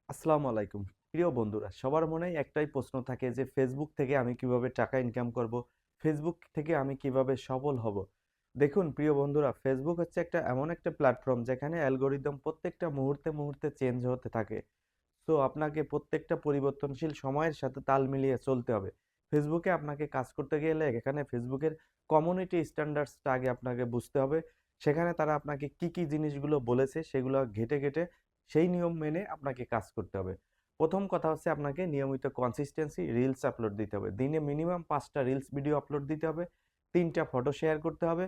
আসসালামু আলাইকুম। প্রিয় বন্ধুরা, সবার মনেই একটাই প্রশ্ন থাকে যে ফেসবুক থেকে আমি কিভাবে টাকা ইনকাম করব? ফেসবুক থেকে আমি কিভাবে সফল হব? দেখুন প্রিয় বন্ধুরা, ফেসবুক হচ্ছে এমন একটা প্ল্যাটফর্ম যেখানে অ্যালগরিদম প্রত্যেকটা মুহূর্তে চেঞ্জ হতে থাকে। তো আপনাকে প্রত্যেকটা পরিবর্তনশীল সময়ের সাথে তাল মিলিয়ে চলতে হবে। ফেসবুকে আপনাকে কাজ করতে গেলে এখানে ফেসবুকের কমিউনিটি স্ট্যান্ডার্ডসটা আগে আপনাকে বুঝতে হবে। সেখানে তারা আপনাকে কি জিনিসগুলো বলেছে সেগুলো ঘেঁটে সেই নিয়ম মেনে আপনাকে কাজ করতে হবে। ১ম কথা হচ্ছে আপনাকে নিয়মিত কনসিস্টেন্সি রিলস আপলোড দিতে হবে। দিনে মিনিমাম ৫ টা রিলস ভিডিও আপলোড দিতে হবে, ৩ টা ফটো শেয়ার করতে হবে।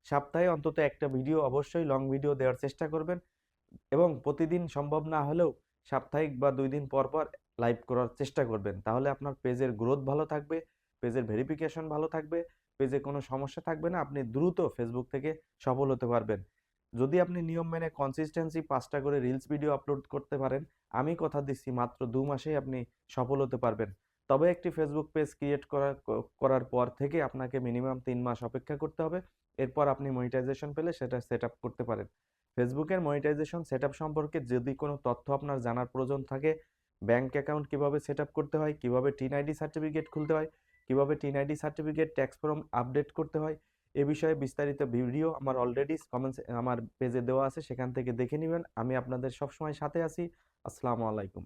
সপ্তাহে অন্তত ১ টা ভিডিও অবশ্যই লং ভিডিও দেওয়ার চেষ্টা করবেন। এবং প্রতিদিন সম্ভব না হলেও সাপ্তাহিক বা ২ দিন পর লাইভ করার চেষ্টা করবেন। তাহলে আপনার পেজের গ্রোথ ভালো থাকবে, পেজের ভেরিফিকেশন ভালো থাকবে, পেজে কোনো সমস্যা থাকবে না। আপনি দ্রুত ফেসবুক থেকে সফল হতে পারবেন। যদি আপনি নিয়ম মেনে কনসিস্টেন্সি ৫ টা করে রিলস ভিডিও আপলোড করতে পারেন, আমি কথা দিচ্ছি মাত্র ২ মাসেই আপনি সফল হতে পারবেন। তবে একটি ফেসবুক পেজ ক্রিয়েট করার পর থেকে আপনাকে মিনিমাম ৩ মাস অপেক্ষা করতে হবে। এরপর আপনি মনিটাইজেশন পেলে সেটা সেটআপ করতে পারেন। ফেসবুকের মনিটাইজেশন সেটআপ সম্পর্কে যদি কোনো তথ্য আপনার জানার প্রয়োজন থাকে, ব্যাংক অ্যাকাউন্ট কিভাবে সেটআপ করতে হয়, কিভাবে টিন আইডি সার্টিফিকেট খুলতে হয়, কিভাবে tin ID certificate tax form update করতে হয়, এ বিষয়ে বিস্তারিত ভিডিও আমার অলরেডি কমেন্টস আমার পেজে দেওয়া আছে, সেখান থেকে দেখে নিবেন। আমি আপনাদের সবসময় সাথে আছি। আসসালামু আলাইকুম।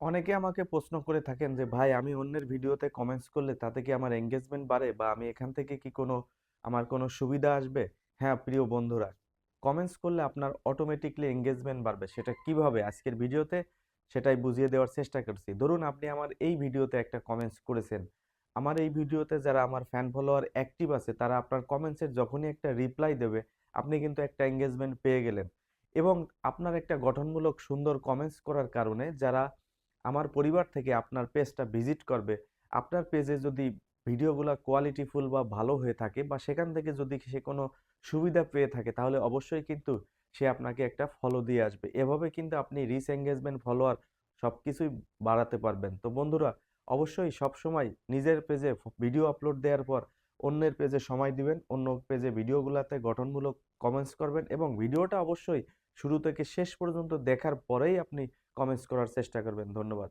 অনেকে আমাকে প্রশ্ন করে থাকেন যে ভাই, আমি অন্যের ভিডিওতে কমেন্টস করলে তাতে কি আমার এঙ্গেজমেন্ট বাড়ে বা আমি এখান থেকে কি আমার কোনো সুবিধা আসবে? হ্যাঁ প্রিয় বন্ধুরা, কমেন্টস করলে আপনার অটোমেটিকলি এঙ্গেজমেন্ট বাড়বে। সেটা কিভাবে আজকের ভিডিওতে সেটাই বুঝিয়ে দেওয়ার চেষ্টা করছি। ধরুন আপনি আমার এই ভিডিওতে একটা কমেন্টস করেছেন। আমার এই ভিডিওতে যারা আমার ফ্যান ফলোয়ার অ্যাক্টিভ আছে তারা আপনার কমেন্টসের যখনই একটা রিপ্লাই দেবে, আপনি কিন্তু একটা এঙ্গেজমেন্ট পেয়ে গেলেন। এবং আপনার একটা গঠনমূলক সুন্দর কমেন্টস করার কারণে যারা আমার পরিবার থেকে আপনার পেজটা ভিজিট করবে, আপনার পেজে যদি ভিডিওগুলা কোয়ালিটিফুল বা ভালো হয়ে থাকে বা সেখান থেকে যদি সে কোনো সুবিধা পেয়ে থাকে, তাহলে অবশ্যই কিন্তু সে আপনাকে একটা ফলো দিয়ে আসবে। এভাবে কিন্তু আপনি রিচ এঙ্গেজমেন্ট, ফলোয়ার সবকিছুই বাড়াতে পারবেন। তো বন্ধুরা, অবশ্যই সবসময় নিজের পেজে ভিডিও আপলোড দেওয়ার পর অন্যের পেজে সময় দিবেন, অন্য পেজে ভিডিওগুলাতে গঠনমূলক কমেন্টস করবেন এবং ভিডিওটা অবশ্যই শুরু থেকে শেষ পর্যন্ত দেখার পরেই আপনি কমেন্টস করার চেষ্টা করবেন। ধন্যবাদ।